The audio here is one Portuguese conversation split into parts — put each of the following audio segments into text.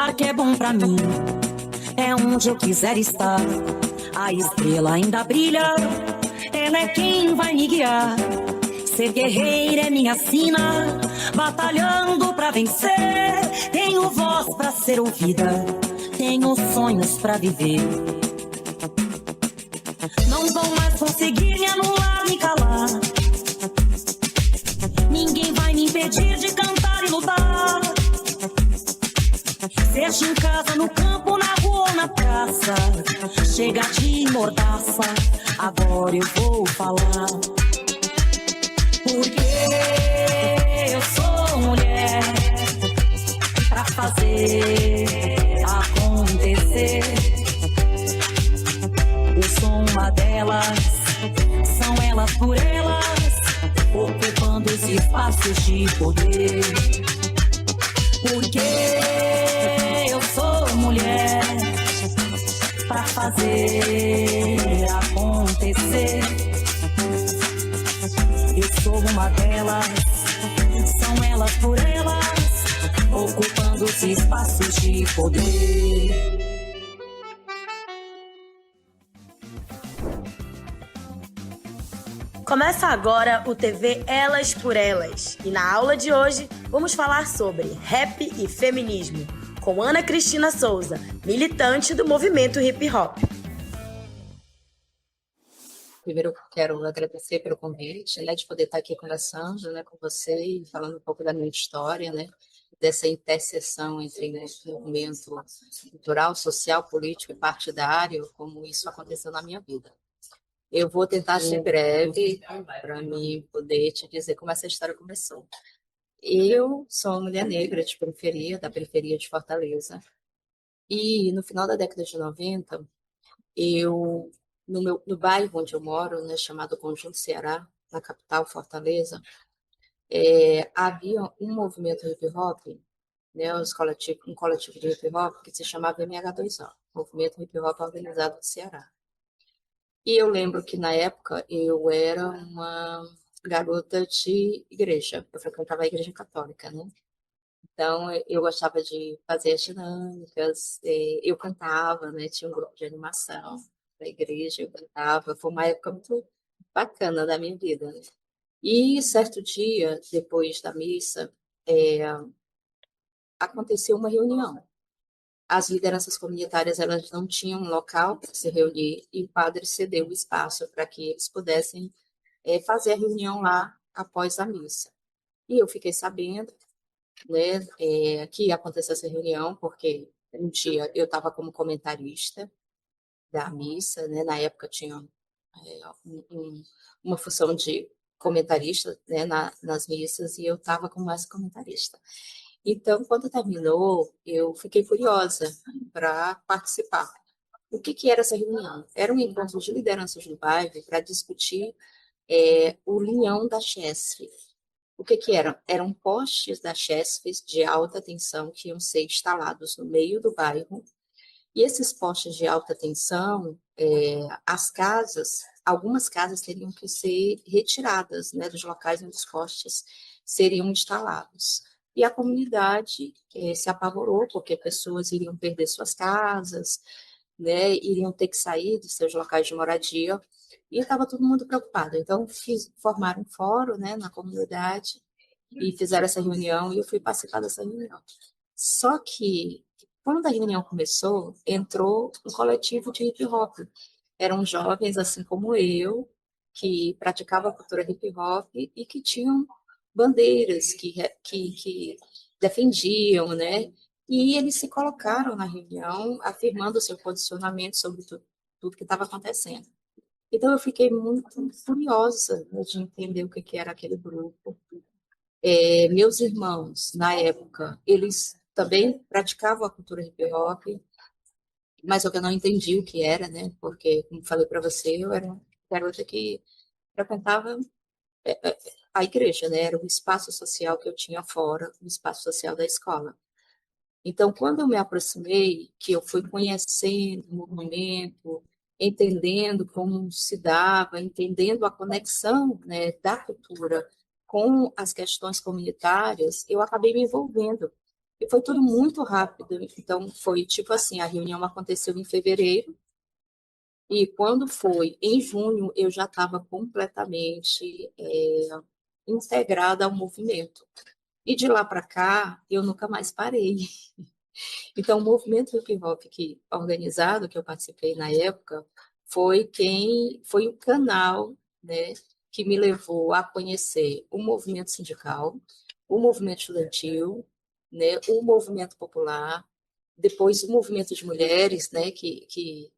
lugar que é bom pra mim, é onde eu quiser estar. A estrela ainda brilha, ela é quem vai me guiar. Ser guerreira é minha sina, batalhando pra vencer. Tenho voz pra ser ouvida, tenho sonhos pra viver. Não vão mais conseguir me anular, me calar. Ninguém vai me impedir de cantar e lutar. Seja em casa, no campo, na rua ou na praça, chega de mordaça, agora eu vou falar. Porque eu sou mulher pra fazer acontecer. Eu sou uma delas, são elas por elas, ocupando os espaços de poder. Porque eu sou mulher pra fazer acontecer. Eu sou uma delas, são elas por elas, ocupando os espaços de poder. Começa agora o TV Elas por Elas. E na aula de hoje vamos falar sobre rap e feminismo, com Ana Cristina Souza, militante do movimento hip hop. Primeiro, eu quero agradecer pelo convite, de poder estar aqui conversando, com você e falando um pouco da minha história, dessa interseção entre o movimento cultural, social, político e partidário, como isso aconteceu na minha vida. Eu vou tentar ser breve para mim poder te dizer como essa história começou. Eu sou uma mulher negra de periferia, da periferia de Fortaleza, e no final da década de 90, no bairro onde eu moro, chamado Conjunto Ceará, na capital Fortaleza, havia um movimento hip hop, um coletivo de hip hop que se chamava MH2O, Movimento Hip Hop Organizado do Ceará. E eu lembro que na época eu era uma garota de igreja, eu frequentava a igreja católica, Então eu gostava de fazer as dinâmicas, eu cantava, tinha um grupo de animação da igreja, eu cantava, foi uma época muito bacana da minha vida, E certo dia, depois da missa, aconteceu uma reunião. As lideranças comunitárias elas não tinham um local para se reunir e o padre cedeu o espaço para que eles pudessem fazer a reunião lá após a missa. E eu fiquei sabendo, que ia acontecer essa reunião, porque um dia eu estava como comentarista da missa, na época tinha uma função de comentarista nas missas e eu estava como essa comentarista. Então, quando terminou, eu fiquei curiosa para participar. O que era essa reunião? Era um encontro de lideranças do bairro para discutir o linhão da Chesf. O que eram? Eram postes da Chesf de alta tensão que iam ser instalados no meio do bairro. E esses postes de alta tensão, algumas casas teriam que ser retiradas dos locais onde os postes seriam instalados. E a comunidade se apavorou, porque pessoas iriam perder suas casas, iriam ter que sair de seus locais de moradia, e estava todo mundo preocupado. Então, formaram um fórum na comunidade e fizeram essa reunião, e eu fui participar dessa reunião. Só que, quando a reunião começou, entrou um coletivo de hip-hop. Eram jovens, assim como eu, que praticavam a cultura hip-hop e que tinham bandeiras que defendiam, E eles se colocaram na reunião afirmando o seu posicionamento sobre tudo que estava acontecendo. Então, eu fiquei muito curiosa de entender o que era aquele grupo. Meus irmãos, na época, eles também praticavam a cultura hip-hop, mas eu não entendi o que era, Porque, como falei para você, eu era uma garota que frequentava a igreja, Era o espaço social que eu tinha fora, o espaço social da escola. Então, quando eu me aproximei, que eu fui conhecendo o movimento, entendendo como se dava, entendendo a conexão, da cultura com as questões comunitárias, eu acabei me envolvendo. E foi tudo muito rápido. Então, foi tipo assim, a reunião aconteceu em fevereiro, e quando foi em junho, eu já estava completamente integrada ao movimento. E de lá para cá, eu nunca mais parei. Então, o movimento hip hop que organizado, que eu participei na época, foi o canal, né, que me levou a conhecer o movimento sindical, o movimento estudantil, né, o movimento popular, depois o movimento de mulheres, né, que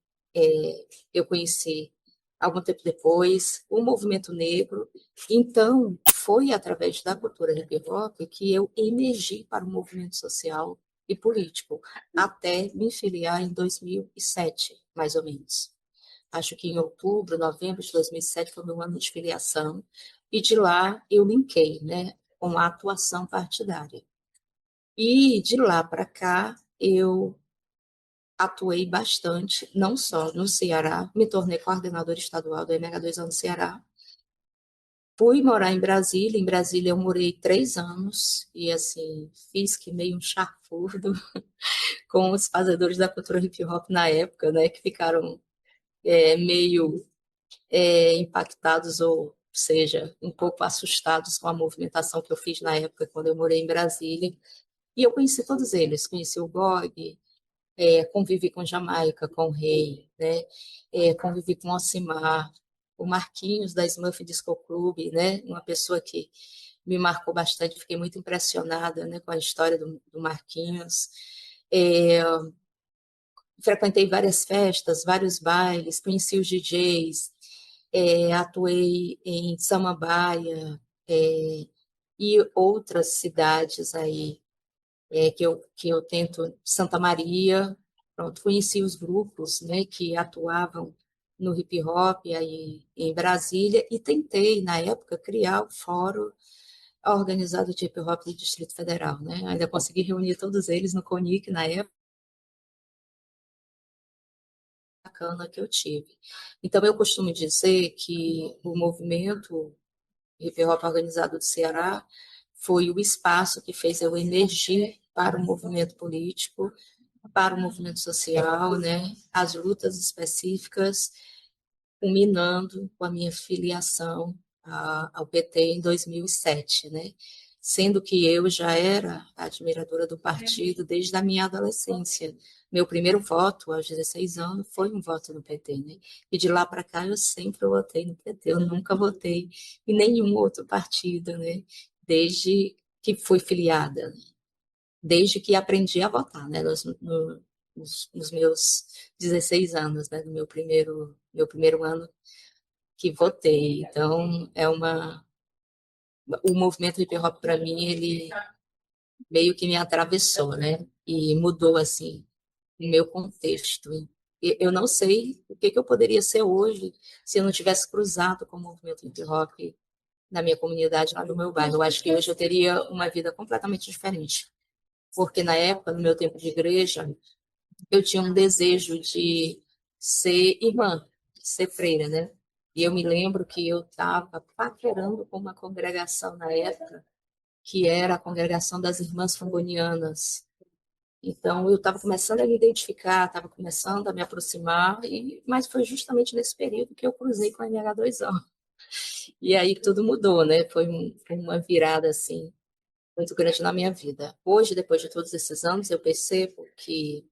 eu conheci algum tempo depois, o movimento negro. Então, foi através da cultura hip hop que eu emergi para o movimento social e político, até me filiar em 2007, mais ou menos. Acho que em outubro, novembro de 2007 foi meu ano de filiação, e de lá eu linkei, né, com a atuação partidária. E de lá para cá, eu atuei bastante, não só no Ceará, me tornei coordenadora estadual do MH2A no Ceará. Fui morar em Brasília eu morei 3 anos, e assim, fiz que meio um chafurdo com os fazedores da cultura hip hop na época, né, que ficaram meio impactados, ou seja, um pouco assustados com a movimentação que eu fiz na época, quando eu morei em Brasília. E eu conheci todos eles, conheci o GOG, convivi com Jamaica, com o Rei, né? Convivi com o Alcimar, o Marquinhos da Smurf Disco Club, né? Uma pessoa que me marcou bastante, fiquei muito impressionada, né, com a história do Marquinhos. É, frequentei várias festas, vários bailes, conheci os DJs, atuei em Samambaia, e outras cidades aí, que eu tento, Santa Maria, pronto, conheci os grupos, né, que atuavam no hip hop aí em Brasília, e tentei, na época, criar o fórum organizado de hip hop do Distrito Federal, né, ainda consegui reunir todos eles no CONIC na época, bacana que eu tive. Então, eu costumo dizer que o movimento hip hop organizado do Ceará foi o espaço que fez eu emergir para o movimento político, para o movimento social, né? As lutas específicas, culminando com a minha filiação ao PT em 2007, né? Sendo que eu já era admiradora do partido desde a minha adolescência. Meu primeiro voto, aos 16 anos, foi um voto no PT, né? E de lá para cá eu sempre votei no PT, eu nunca votei em nenhum outro partido, né? Desde que fui filiada, desde que aprendi a votar, né? Nos meus 16 anos, né? No meu primeiro ano que votei. Então, o movimento hip hop para mim, ele meio que me atravessou, né? E mudou assim o meu contexto. E eu não sei o que eu poderia ser hoje se eu não tivesse cruzado com o movimento hip hop na minha comunidade, lá no meu bairro. Eu acho que hoje eu teria uma vida completamente diferente, porque na época, no meu tempo de igreja, eu tinha um desejo de ser irmã, de ser freira, né? E eu me lembro que eu estava paquerando com uma congregação na época, que era a congregação das Irmãs Fambonianas. Então, eu estava começando a me identificar, estava começando a me aproximar, mas foi justamente nesse período que eu cruzei com a MH2O. E aí tudo mudou, né? Foi uma virada, assim, muito grande na minha vida. Hoje, depois de todos esses anos, eu percebo que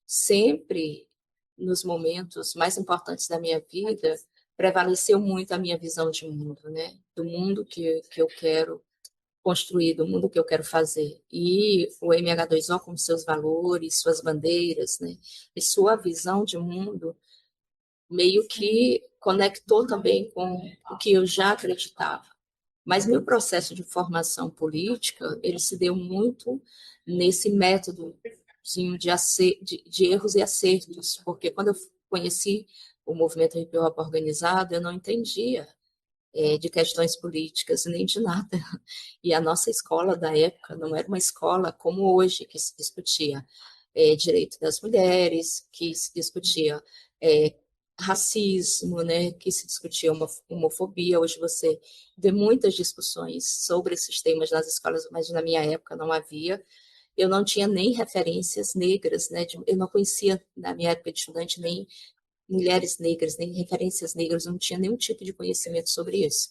sempre nos momentos mais importantes da minha vida, prevaleceu muito a minha visão de mundo, né? Do mundo que eu quero construir, do mundo que eu quero fazer. E o MH2O, com seus valores, suas bandeiras, né? E sua visão de mundo, meio que conectou também com o que eu já acreditava. Mas meu processo de formação política, ele se deu muito nesse método de erros e acertos, porque quando eu conheci o movimento hip hop organizado, eu não entendia de questões políticas nem de nada. E a nossa escola da época não era uma escola como hoje, que se discutia direito das mulheres, que se discutia racismo, né, que se discutia homofobia. Hoje você vê muitas discussões sobre esses temas nas escolas, mas na minha época não havia. eu não tinha nem referências negras, né? Eu não conhecia, na minha época de estudante, nem mulheres negras, nem referências negras, não tinha nenhum tipo de conhecimento sobre isso.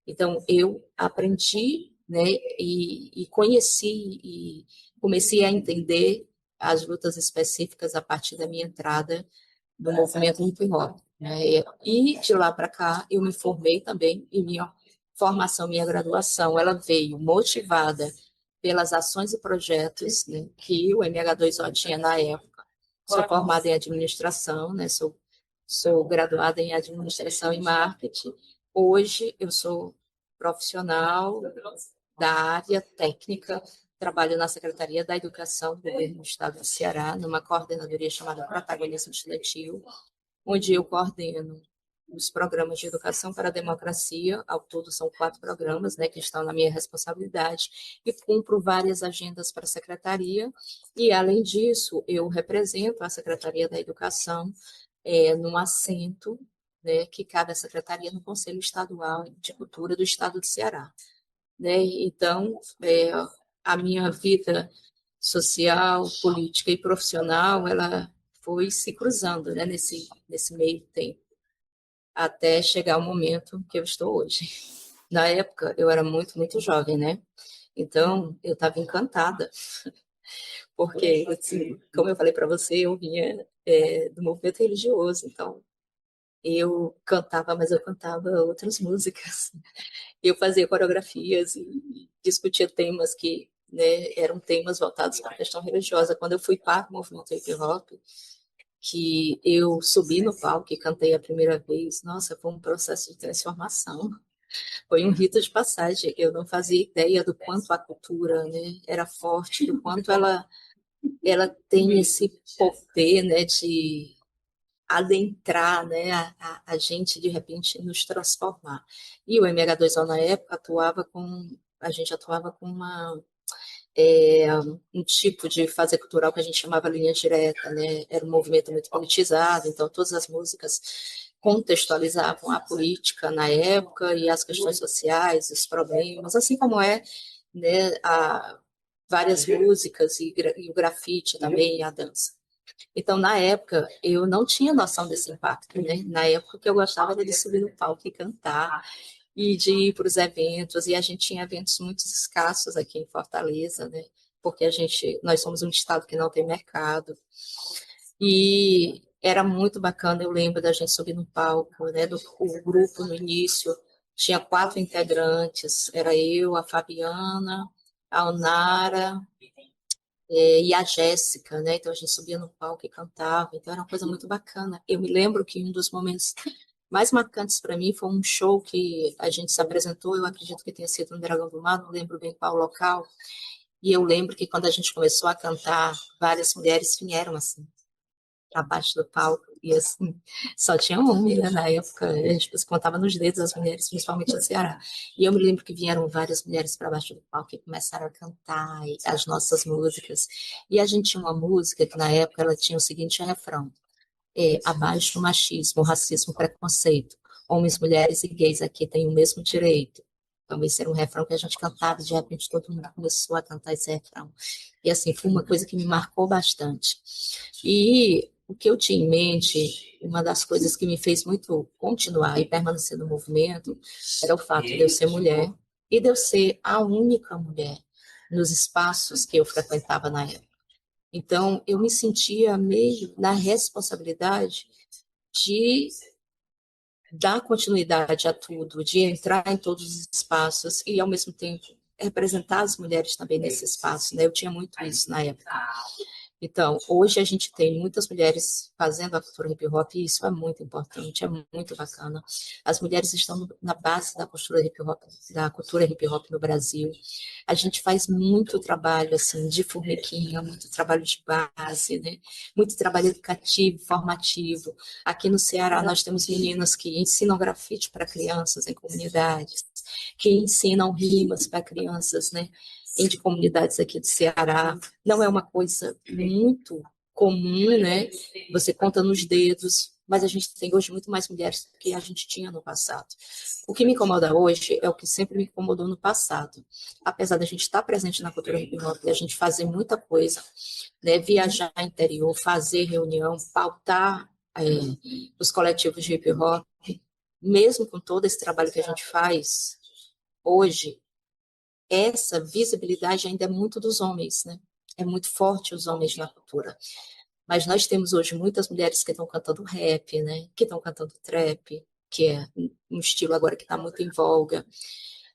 Então, eu aprendi, né, e conheci e comecei a entender as lutas específicas a partir da minha entrada no movimento hip hop, né? E de lá para cá, eu me formei também, e minha formação, minha graduação, ela veio motivada pelas ações e projetos, né, que o MH2O tinha na época. Sou formada em administração, né? Sou graduada em administração e marketing. Hoje eu sou profissional da área técnica, trabalho na Secretaria da Educação do Governo do Estado do Ceará, numa coordenadoria chamada Protagonismo Estudantil, onde eu coordeno os programas de educação para a democracia. Ao todo são 4 programas, né, que estão na minha responsabilidade, e cumpro várias agendas para a secretaria. E, além disso, eu represento a Secretaria da Educação num assento, né, que cabe à Secretaria no Conselho Estadual de Cultura do Estado do Ceará. Né? Então, a minha vida social, política e profissional, ela foi se cruzando, né, nesse meio tempo, até chegar o momento que eu estou hoje. Na época, eu era muito, muito jovem, né? Então, eu estava encantada, porque, assim, como eu falei para você, eu vinha do movimento religioso, então eu cantava, mas eu cantava outras músicas. Eu fazia coreografias e discutia temas que, né, eram temas voltados para a questão religiosa. Quando eu fui para o movimento hip hop, que eu subi no palco e cantei a primeira vez, nossa, foi um processo de transformação. Foi um rito de passagem. Eu não fazia ideia do quanto a cultura, né, era forte, do quanto ela tem esse poder, né, de adentrar, né, a gente, de repente, nos transformar. E o MH2O, na época, a gente atuava com um tipo de fazer cultural que a gente chamava linha direta, né? Era um movimento muito politizado, então todas as músicas contextualizavam a política na época e as questões sociais, os problemas, assim como né, várias músicas e o grafite também, e a dança. Então, na época, eu não tinha noção desse impacto, né? Na época, que eu gostava de subir no palco e cantar, e de ir para os eventos, e a gente tinha eventos muito escassos aqui em Fortaleza, né? Porque nós somos um estado que não tem mercado, e era muito bacana. Eu lembro da gente subir no palco, né? O grupo no início tinha 4 integrantes, era eu, a Fabiana, a Onara, e a Jéssica, né? Então a gente subia no palco e cantava, então era uma coisa muito bacana. Eu me lembro que um dos momentos mais marcantes para mim foi um show que a gente se apresentou, eu acredito que tenha sido no Dragão do Mar, não lembro bem qual local, e eu lembro que quando a gente começou a cantar, várias mulheres vieram assim, abaixo do palco, e assim, só tinha homem, né? Na época, a gente se contava nos dedos as mulheres, principalmente no Ceará. E eu me lembro que vieram várias mulheres para baixo do palco e começaram a cantar as nossas músicas. E a gente tinha uma música que, na época, ela tinha o seguinte refrão: abaixo o machismo, o racismo, o preconceito. Homens, mulheres e gays aqui têm o mesmo direito. Então, esse era um refrão que a gente cantava, e de repente todo mundo começou a cantar esse refrão. E assim, foi uma coisa que me marcou bastante. E o que eu tinha em mente, uma das coisas que me fez muito continuar e permanecer no movimento, era o fato de eu ser mulher e de eu ser a única mulher nos espaços que eu frequentava na época. Então, eu me sentia meio na responsabilidade de dar continuidade a tudo, de entrar em todos os espaços e, ao mesmo tempo, representar as mulheres também nesse espaço, né? Eu tinha muito isso na época. Então, hoje a gente tem muitas mulheres fazendo a cultura hip hop, e isso é muito importante, é muito bacana. As mulheres estão na base da cultura hip hop no Brasil. A gente faz muito trabalho assim de formiguinha, muito trabalho de base, né? Muito trabalho educativo, formativo. Aqui no Ceará nós temos meninas que ensinam grafite para crianças em comunidades, que ensinam rimas para crianças, né? De comunidades aqui do Ceará. Não é uma coisa muito comum, né? Você conta nos dedos mas a gente tem hoje muito mais mulheres do que a gente tinha no passado. O que me incomoda hoje é o que sempre me incomodou no passado. Apesar da gente estar presente na cultura hip hop, da gente fazer muita coisa, né, viajar interior, fazer reunião, pautar os coletivos de hip hop, mesmo com todo esse trabalho que a gente faz hoje, essa visibilidade ainda é muito dos homens, né? É muito forte os homens na cultura. Mas nós temos hoje muitas mulheres que estão cantando rap, né? Que estão cantando trap, que é um estilo agora que está muito em voga,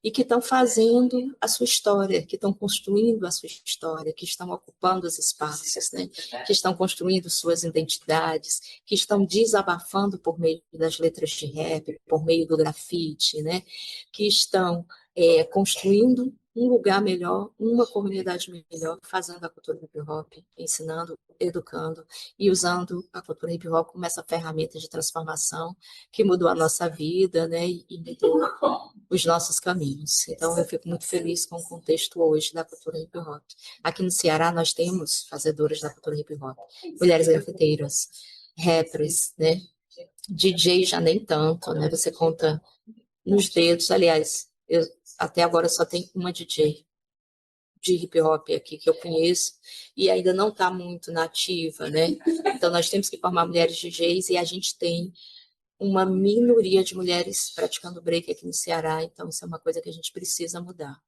e que estão fazendo a sua história, que estão construindo a sua história, que estão ocupando os espaços, né? Que estão construindo suas identidades, que estão desabafando por meio das letras de rap, por meio do grafite, né? Que estão construindo um lugar melhor, uma comunidade melhor, fazendo a cultura hip hop, ensinando, educando e usando a cultura hip hop como essa ferramenta de transformação que mudou a nossa vida, né, e mudou os nossos caminhos. Então, eu fico muito feliz com o contexto hoje da cultura hip hop. Aqui no Ceará, nós temos fazedoras da cultura hip hop, mulheres grafiteiras, rappers, né, DJ já nem tanto, né, você conta nos dedos, aliás, eu até agora só tem uma DJ de hip hop aqui que eu conheço e ainda não está muito nativa, né? Então nós temos que formar mulheres DJs e a gente tem uma minoria de mulheres praticando break aqui no Ceará, então isso é uma coisa que a gente precisa mudar,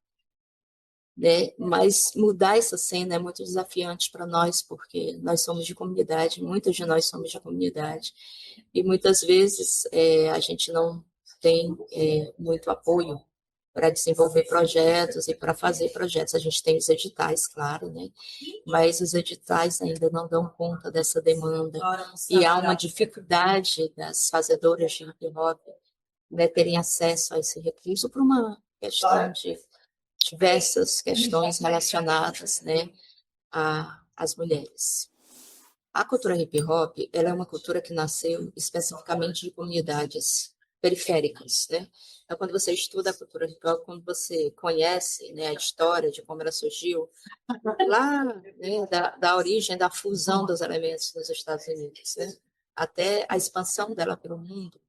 né? Mas mudar essa cena é muito desafiante para nós, porque nós somos de comunidade, muitas de nós somos de comunidade, e muitas vezes a gente não tem muito apoio para desenvolver projetos e para fazer projetos. A gente tem os editais, claro, né? Mas os editais ainda não dão conta dessa demanda. E há uma dificuldade das fazedoras de hip hop, né, terem acesso a esse recurso por uma questão de diversas questões relacionadas, né, às mulheres. A cultura hip hop, ela é uma cultura que nasceu especificamente de comunidades periféricas, né? Então, quando você estuda a cultura hip hop, quando você conhece, né, a história de como ela surgiu, lá, né, da origem, da fusão dos elementos nos Estados Unidos, né, até a expansão dela pelo mundo,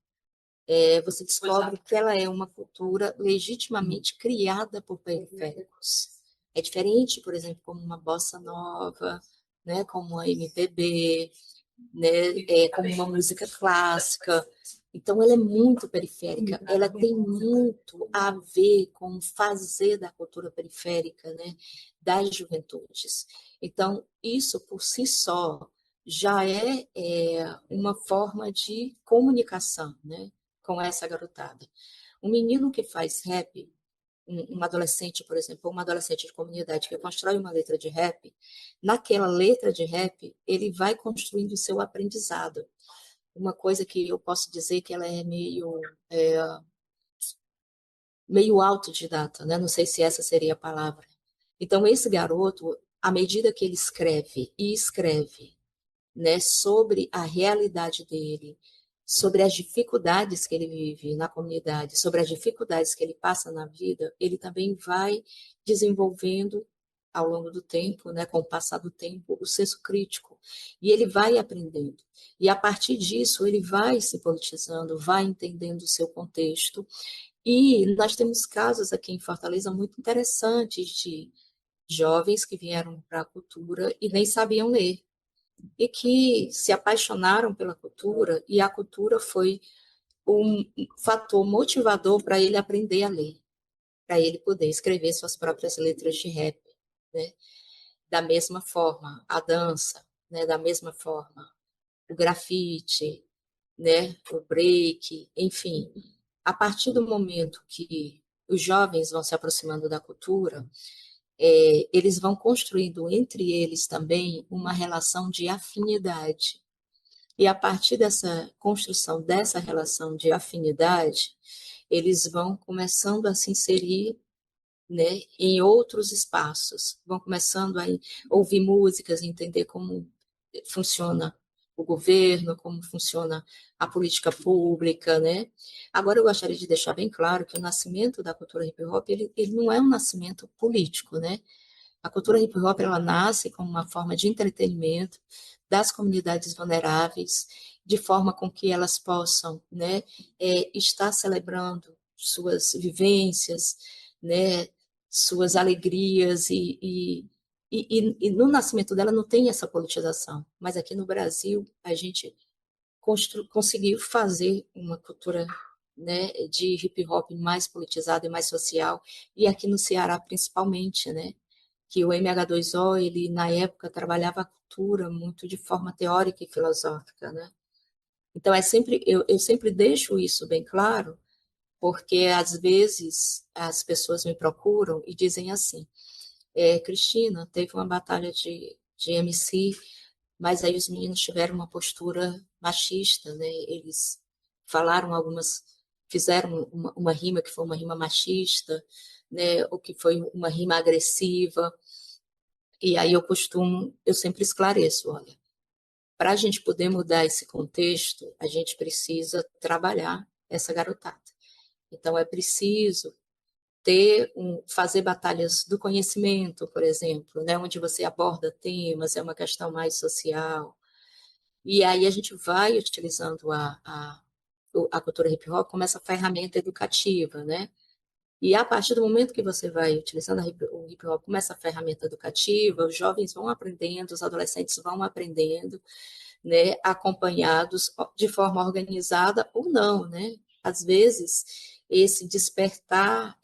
você descobre que ela é uma cultura legitimamente criada por periféricos. É diferente, por exemplo, como uma bossa nova, né, como a MPB, né, como uma música clássica. Então, ela é muito periférica, ela tem muito a ver com o fazer da cultura periférica, né, das juventudes. Então, isso por si só já é uma forma de comunicação, né, com essa garotada. Um menino que faz rap, um adolescente, por exemplo, ou uma adolescente de comunidade que constrói uma letra de rap, naquela letra de rap, ele vai construindo o seu aprendizado. Uma coisa que eu posso dizer que ela é meio autodidata, né? Não sei se essa seria a palavra. Então, esse garoto, à medida que ele escreve e escreve, né, sobre a realidade dele, sobre as dificuldades que ele vive na comunidade, sobre as dificuldades que ele passa na vida, ele também vai desenvolvendo ao longo do tempo, né, com o passar do tempo, o senso crítico. E ele vai aprendendo. E a partir disso, ele vai se politizando, vai entendendo o seu contexto. E nós temos casos aqui em Fortaleza muito interessantes de jovens que vieram para a cultura e nem sabiam ler e que se apaixonaram pela cultura, e a cultura foi um fator motivador para ele aprender a ler, para ele poder escrever suas próprias letras de rap, né? Da mesma forma, a dança, né? Da mesma forma, o grafite, né? O break, enfim. A partir do momento que os jovens vão se aproximando da cultura, eles vão construindo entre eles também uma relação de afinidade. E a partir dessa construção dessa relação de afinidade, eles vão começando a se inserir, né, em outros espaços, vão começando a ouvir músicas, entender como funciona o governo, como funciona a política pública, né? Agora, eu gostaria de deixar bem claro que o nascimento da cultura hip hop, ele não é um nascimento político, né? A cultura hip hop, ela nasce como uma forma de entretenimento das comunidades vulneráveis, de forma com que elas possam, né, estar celebrando suas vivências, né, suas alegrias e no nascimento dela não tem essa politização, mas aqui no Brasil a gente conseguiu fazer uma cultura, né, de hip hop mais politizada e mais social, e aqui no Ceará principalmente, né, que o MH2O, ele na época trabalhava a cultura muito de forma teórica e filosófica, né? Então eu sempre deixo isso bem claro, porque às vezes as pessoas me procuram e dizem assim: Cristina, teve uma batalha de MC, mas aí os meninos tiveram uma postura machista, né? Eles falaram fizeram uma rima que foi uma rima machista, né? Ou que foi uma rima agressiva. E aí eu sempre esclareço, olha, para a gente poder mudar esse contexto, a gente precisa trabalhar essa garotada. Então é preciso fazer batalhas do conhecimento, por exemplo, né, onde você aborda temas, é uma questão mais social. E aí a gente vai utilizando a cultura hip hop como essa ferramenta educativa, né? E a partir do momento que você vai utilizando o hip hop como essa ferramenta educativa, os jovens vão aprendendo, os adolescentes vão aprendendo, né, acompanhados de forma organizada ou não, né? Às vezes, esse despertar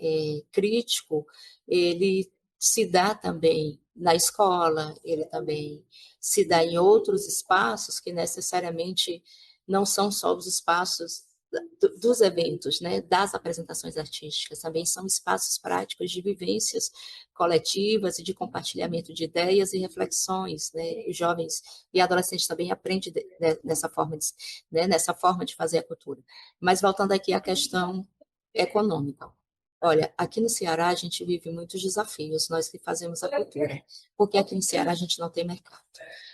crítico, ele se dá também na escola, ele também se dá em outros espaços que necessariamente não são só os espaços dos eventos, né, das apresentações artísticas, também são espaços práticos de vivências coletivas e de compartilhamento de ideias e reflexões, né? Os jovens e adolescentes também aprendem nessa forma de fazer a cultura. Mas voltando aqui à questão econômica. Olha, aqui no Ceará a gente vive muitos desafios, nós que fazemos a cultura, porque aqui no Ceará a gente não tem mercado.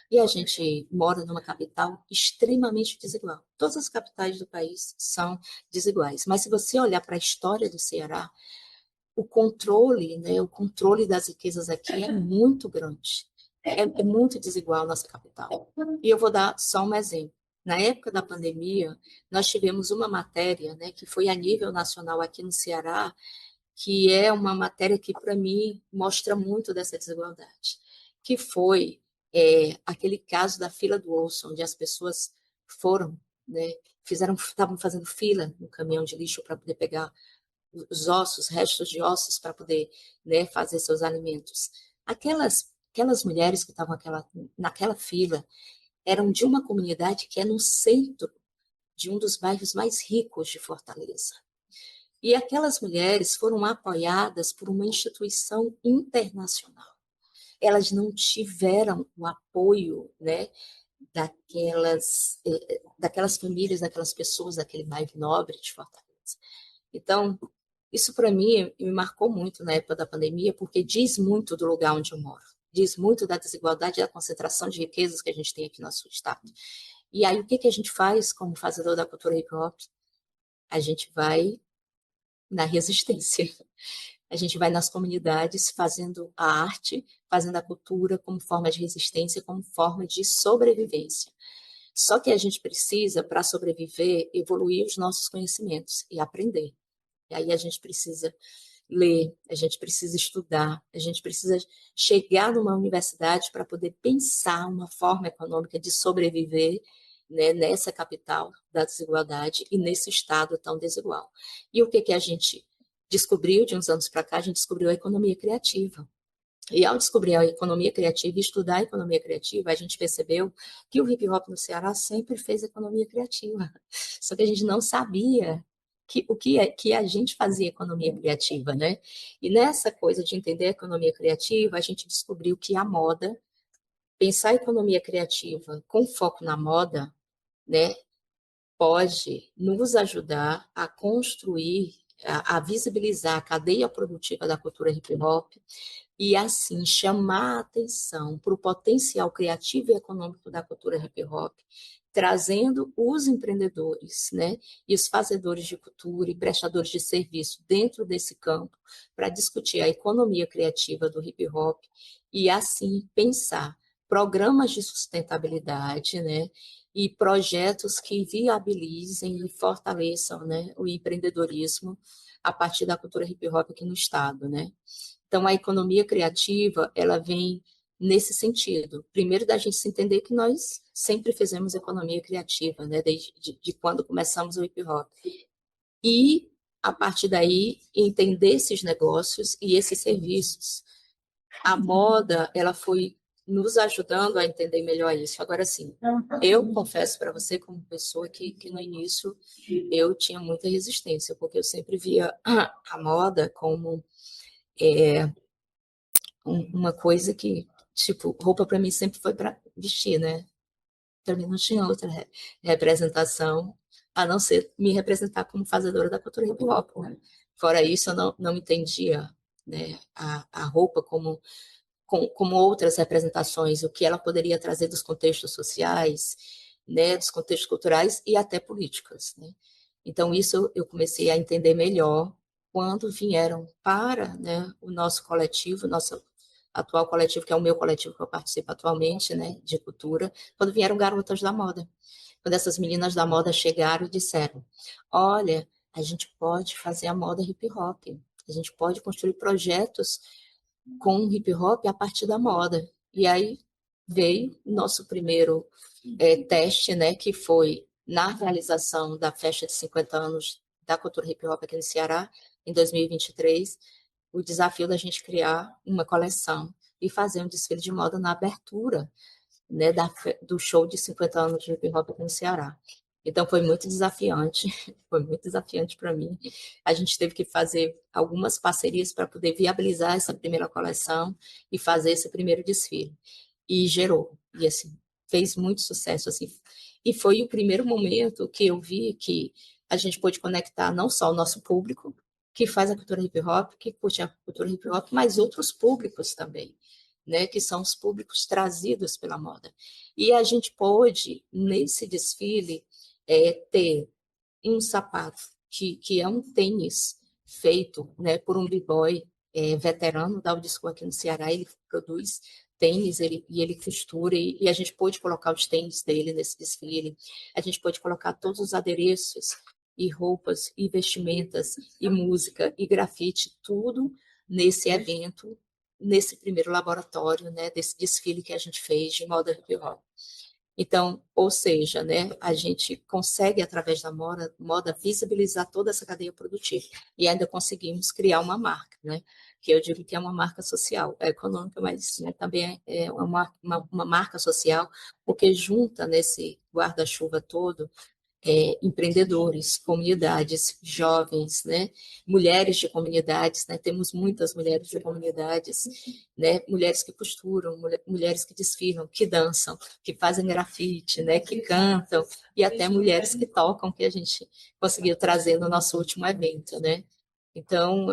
E a gente mora numa capital extremamente desigual. Todas as capitais do país são desiguais. Mas se você olhar para a história do Ceará, o controle, né, o controle das riquezas aqui é muito grande. É muito desigual a nossa capital. E eu vou dar só um exemplo. Na época da pandemia, nós tivemos uma matéria, né, que foi a nível nacional aqui no Ceará, que é uma matéria que, para mim, mostra muito dessa desigualdade, que foi aquele caso da fila do osso, onde as pessoas foram, né, estavam fazendo fila no caminhão de lixo para poder pegar os ossos, restos de ossos, para poder, né, fazer seus alimentos. Aquelas mulheres que estavam naquela fila eram de uma comunidade que é no centro de um dos bairros mais ricos de Fortaleza. E aquelas mulheres foram apoiadas por uma instituição internacional. Elas não tiveram o apoio, né, daquelas famílias, daquelas pessoas daquele bairro nobre de Fortaleza. Então, isso para mim me marcou muito na época da pandemia, porque diz muito do lugar onde eu moro, diz muito da desigualdade e da concentração de riquezas que a gente tem aqui no nosso estado. E aí, o que a gente faz como fazedor da cultura hip hop? A gente vai na resistência. A gente vai nas comunidades fazendo a arte, fazendo a cultura como forma de resistência, como forma de sobrevivência. Só que a gente precisa, para sobreviver, evoluir os nossos conhecimentos e aprender. E aí a gente precisa ler, a gente precisa estudar, a gente precisa chegar numa universidade para poder pensar uma forma econômica de sobreviver, né, nessa capital da desigualdade e nesse estado tão desigual. E o que a gente descobriu de uns anos para cá? A gente descobriu a economia criativa. E ao descobrir a economia criativa e estudar a economia criativa, a gente percebeu que o hip hop no Ceará sempre fez economia criativa. Só que a gente não sabia que a gente fazia economia criativa, né? E nessa coisa de entender a economia criativa, a gente descobriu que a moda, pensar a economia criativa com foco na moda, né, pode nos ajudar a construir, a visibilizar a cadeia produtiva da cultura hip hop e, assim, chamar a atenção para o potencial criativo e econômico da cultura hip hop trazendo os empreendedores, né, e os fazedores de cultura e prestadores de serviço dentro desse campo para discutir a economia criativa do hip hop e assim pensar programas de sustentabilidade, né, e projetos que viabilizem e fortaleçam, né, o empreendedorismo a partir da cultura hip hop aqui no estado, né? Então a economia criativa, ela vem nesse sentido. Primeiro, da gente se entender que nós sempre fizemos economia criativa, né? Desde de quando começamos o hip hop. E, a partir daí, entender esses negócios e esses serviços. A moda, ela foi nos ajudando a entender melhor isso. Agora, sim, eu confesso para você, como pessoa, que no início eu tinha muita resistência, porque eu sempre via a moda como uma coisa que, tipo, roupa para mim sempre foi para vestir, né? Para mim não tinha outra representação a não ser me representar como fazedora da cultura hip hop, né? Fora isso, eu não entendia, né, a roupa como outras representações, o que ela poderia trazer dos contextos sociais, né, dos contextos culturais e até políticos, né? Então, isso eu comecei a entender melhor quando vieram para, né, o nosso coletivo, nosso atual coletivo, que é o meu coletivo que eu participo atualmente, né, de cultura, quando vieram garotas da moda. Quando essas meninas da moda chegaram e disseram, olha, a gente pode fazer a moda hip hop, a gente pode construir projetos com hip hop a partir da moda. E aí veio o nosso primeiro teste, né, que foi na realização da festa de 50 anos da cultura hip hop aqui no Ceará, em 2023, o desafio da gente criar uma coleção e fazer um desfile de moda na abertura, né, do show de 50 anos de hip hop aqui no Ceará. Então foi muito desafiante para mim. A gente teve que fazer algumas parcerias para poder viabilizar essa primeira coleção e fazer esse primeiro desfile. E gerou, e assim, fez muito sucesso, assim. E foi o primeiro momento que eu vi que a gente pôde conectar não só o nosso público, que faz a cultura hip hop, que curte a cultura hip hop, mas outros públicos também, né, que são os públicos trazidos pela moda. E a gente pôde, nesse desfile, ter um sapato que é um tênis feito, né, por um b-boy veterano da Old School aqui no Ceará. Ele produz tênis e ele costura, e a gente pôde colocar os tênis dele nesse desfile. A gente pôde colocar todos os adereços e roupas e vestimentas e música e grafite, tudo nesse evento, nesse primeiro laboratório, né, desse desfile que a gente fez de moda hip hop. Então, ou seja, né, a gente consegue, através da moda visibilizar toda essa cadeia produtiva e ainda conseguimos criar uma marca, né, que eu digo que é uma marca social, é econômica, mas, né, também é uma marca social, porque junta nesse guarda-chuva todo empreendedores, comunidades, jovens, né, mulheres de comunidades, né, temos muitas mulheres de comunidades, né, mulheres que costuram, mulheres que desfilam, que dançam, que fazem grafite, né, que cantam, e até mulheres que tocam, que a gente conseguiu trazer no nosso último evento, né. Então,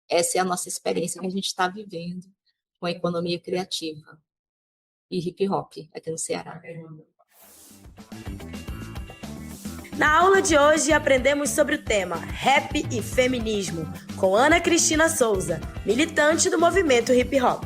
essa é a nossa experiência que a gente está vivendo com a economia criativa e hip hop aqui no Ceará. Na aula de hoje aprendemos sobre o tema Rap e Feminismo com Ana Cristina Souza, militante do movimento hip hop.